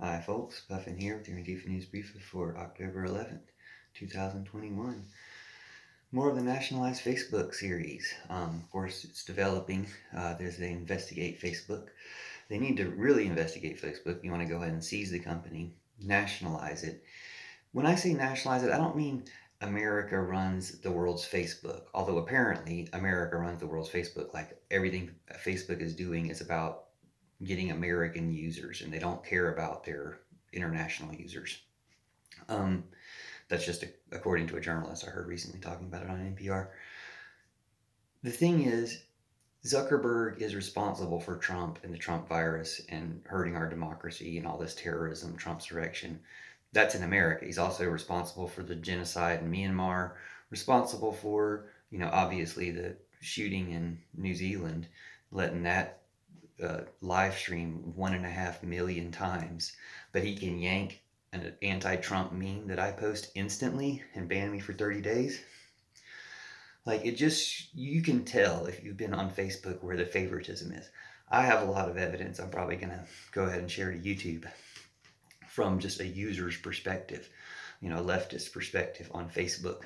Hi folks, Puffin here with your Antifa News Briefa for October 11th, 2021. More of the nationalized Facebook series. Of course, it's developing. There's the investigate Facebook. They need to really investigate Facebook. You want to go ahead and seize the company, nationalize it. When I say nationalize it, I don't mean America runs the world's Facebook, although apparently America runs the world's Facebook. Like everything Facebook is doing is about getting American users, and they don't care about their international users. Um, that's just according to a journalist I heard recently talking about it on NPR. The thing is, Zuckerberg is responsible for Trump and the Trump virus and hurting our democracy and all this terrorism, Trump's direction. That's in America. He's also responsible for the genocide in Myanmar, responsible for, obviously the shooting in New Zealand, letting that live stream 1.5 million times, but he can yank an anti-Trump meme that I post instantly and ban me for 30 days. Like it just, you can tell if you've been on Facebook where the favoritism is. I have a lot of evidence I'm probably going to go ahead and share to YouTube from just a user's perspective, a leftist perspective on Facebook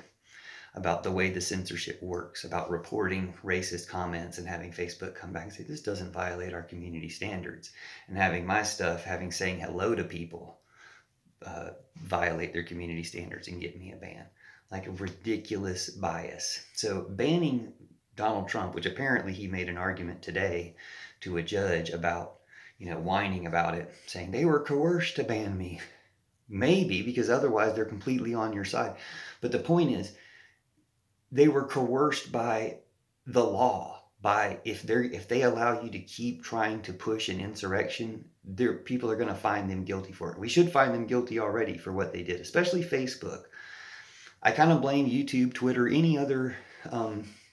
about the way the censorship works, about reporting racist comments and having Facebook come back and say, this doesn't violate our community standards. And having my stuff, saying hello to people, violate their community standards and get me a ban. Like a ridiculous bias. So banning Donald Trump, which apparently he made an argument today to a judge about, whining about it, saying they were coerced to ban me. Maybe, because otherwise they're completely on your side. But the point is, they were coerced by the law. By if they allow you to keep trying to push an insurrection, people are going to find them guilty for it. We should find them guilty already for what they did, especially Facebook. I kind of blame YouTube, Twitter, any other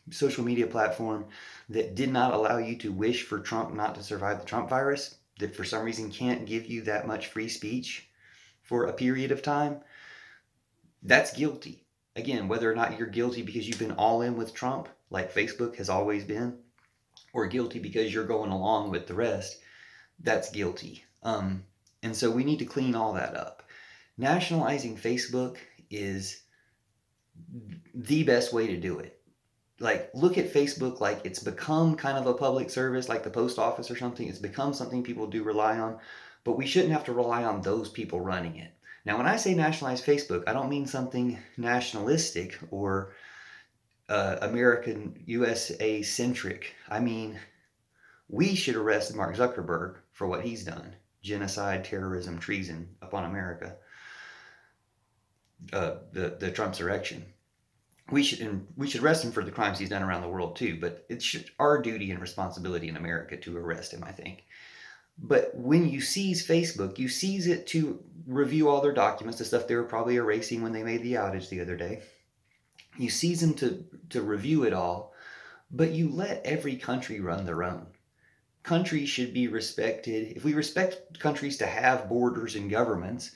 social media platform that did not allow you to wish for Trump not to survive the Trump virus, that for some reason can't give you that much free speech for a period of time. That's guilty. Again, whether or not you're guilty because you've been all in with Trump, like Facebook has always been, or guilty because you're going along with the rest, that's guilty. And so we need to clean all that up. Nationalizing Facebook is the best way to do it. Like, look at Facebook like it's become kind of a public service, like the post office or something. It's become something people do rely on, but we shouldn't have to rely on those people running it. Now, when I say nationalize Facebook, I don't mean something nationalistic or American USA centric. I mean, we should arrest Mark Zuckerberg for what he's done: genocide, terrorism, treason upon America, the Trump's election. We should arrest him for the crimes he's done around the world too. But it's our duty and responsibility in America to arrest him, I think. But when you seize Facebook, you seize it to review all their documents, the stuff they were probably erasing when they made the outage the other day. You seize them to review it all, but you let every country run their own. Countries should be respected. If we respect countries to have borders and governments,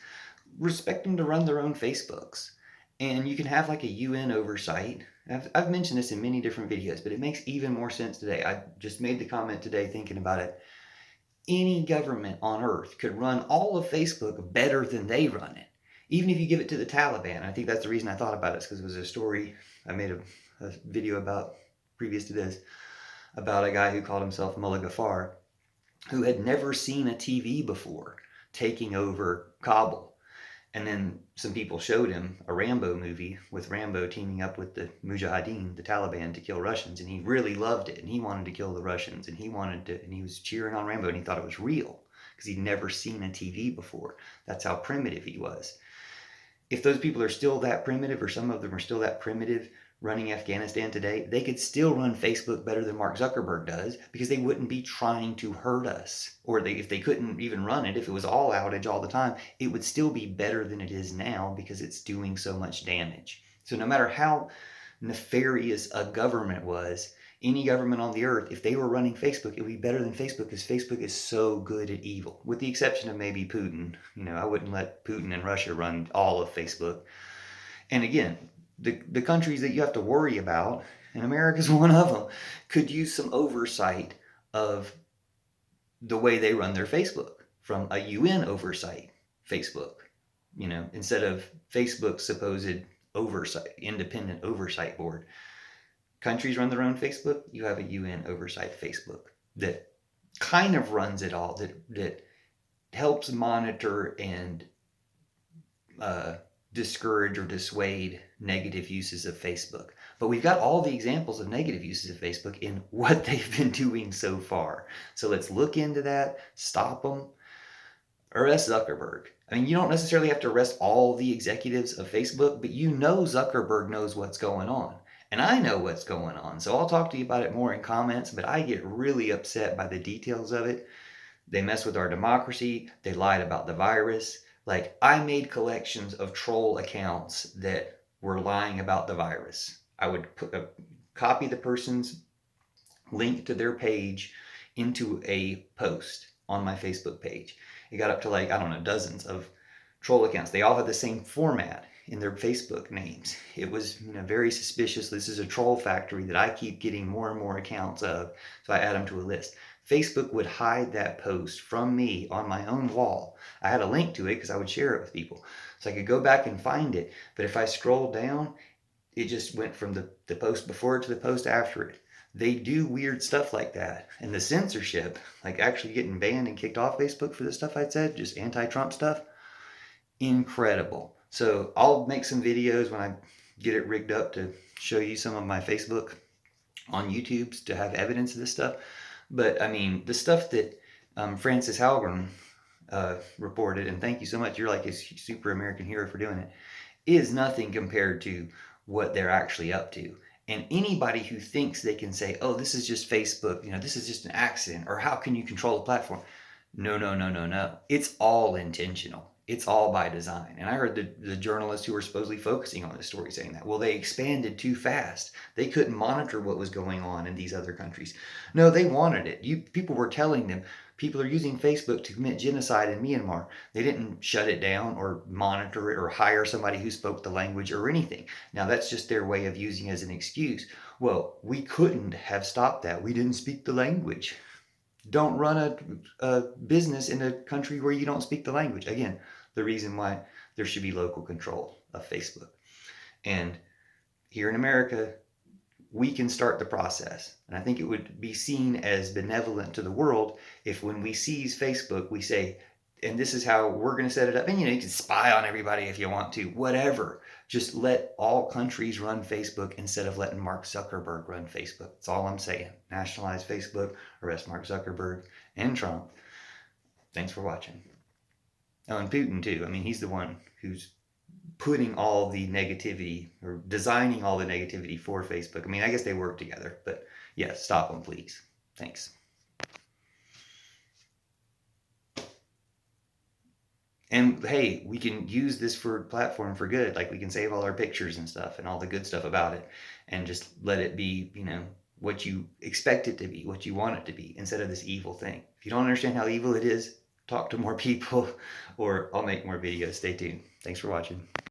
respect them to run their own Facebooks. And you can have like a UN oversight. I've mentioned this in many different videos, but it makes even more sense today. I just made the comment today thinking about it. Any government on earth could run all of Facebook better than they run it, even if you give it to the Taliban. I think that's the reason I thought about it, because it was a story I made a video about previous to this, about a guy who called himself Mullah Ghaffar, who had never seen a TV before, taking over Kabul. And then some people showed him a Rambo movie with Rambo teaming up with the Mujahideen, the Taliban, to kill Russians. And he really loved it. And he wanted to kill the Russians. And he was cheering on Rambo. And he thought it was real because he'd never seen a TV before. That's how primitive he was. If those people are still that primitive, or some of them are still that primitive, running Afghanistan today, they could still run Facebook better than Mark Zuckerberg does, because they wouldn't be trying to hurt us. Or if they couldn't even run it, if it was all outage all the time, it would still be better than it is now because it's doing so much damage. So no matter how nefarious a government was, any government on the earth, if they were running Facebook, it would be better than Facebook, because Facebook is so good at evil. With the exception of maybe Putin. I wouldn't let Putin and Russia run all of Facebook. And again, the countries that you have to worry about, and America's one of them, could use some oversight of the way they run their Facebook from a UN oversight. Facebook. Instead of Facebook's supposed oversight, independent oversight board. Countries run their own Facebook. You have a UN oversight Facebook that kind of runs it all, that helps monitor and discourage or dissuade negative uses of Facebook. But we've got all the examples of negative uses of Facebook in what they've been doing so far. So let's look into that, stop them, arrest Zuckerberg. I mean, you don't necessarily have to arrest all the executives of Facebook, but Zuckerberg knows what's going on. And I know what's going on. So I'll talk to you about it more in comments, but I get really upset by the details of it. They mess with our democracy. They lied about the virus. Like, I made collections of troll accounts that were lying about the virus. I would copy the person's link to their page into a post on my Facebook page. It got up to, like, I don't know, dozens of troll accounts. They all had the same format in their Facebook names. It was very suspicious. This is a troll factory that I keep getting more and more accounts of, so I add them to a list. Facebook would hide that post from me on my own wall. I had a link to it because I would share it with people, so I could go back and find it. But if I scroll down, it just went from the post before it to the post after it. They do weird stuff like that. And the censorship, like actually getting banned and kicked off Facebook for the stuff I said, just anti-Trump stuff, incredible. So I'll make some videos when I get it rigged up to show you some of my Facebook on YouTube to have evidence of this stuff. But I mean, the stuff that Francis Halgren reported, and thank you so much, you're like a super American hero for doing it, is nothing compared to what they're actually up to. And anybody who thinks they can say, oh, this is just Facebook, this is just an accident, or how can you control the platform? No, no, no, no, no. It's all intentional. It's all by design. And I heard the journalists who were supposedly focusing on this story saying that. Well, they expanded too fast. They couldn't monitor what was going on in these other countries. No, they wanted it. People were telling them, people are using Facebook to commit genocide in Myanmar. They didn't shut it down or monitor it or hire somebody who spoke the language or anything. Now, that's just their way of using it as an excuse. Well, we couldn't have stopped that. We didn't speak the language. Don't run a business in a country where you don't speak the language. Again, the reason why there should be local control of Facebook. And here in America, we can start the process. And I think it would be seen as benevolent to the world if when we seize Facebook, we say, and this is how we're going to set it up. And you can spy on everybody if you want to, whatever. Just let all countries run Facebook instead of letting Mark Zuckerberg run Facebook. That's all I'm saying. Nationalize Facebook, arrest Mark Zuckerberg and Trump. Thanks for watching. Oh, and Putin too. I mean, he's the one who's putting all the negativity or designing all the negativity for Facebook. I mean, I guess they work together, but yeah, stop them, please. Thanks. And hey, we can use this platform for good. Like, we can save all our pictures and stuff and all the good stuff about it and just let it be, what you expect it to be, what you want it to be, instead of this evil thing. If you don't understand how evil it is, talk to more people or I'll make more videos. Stay tuned. Thanks for watching.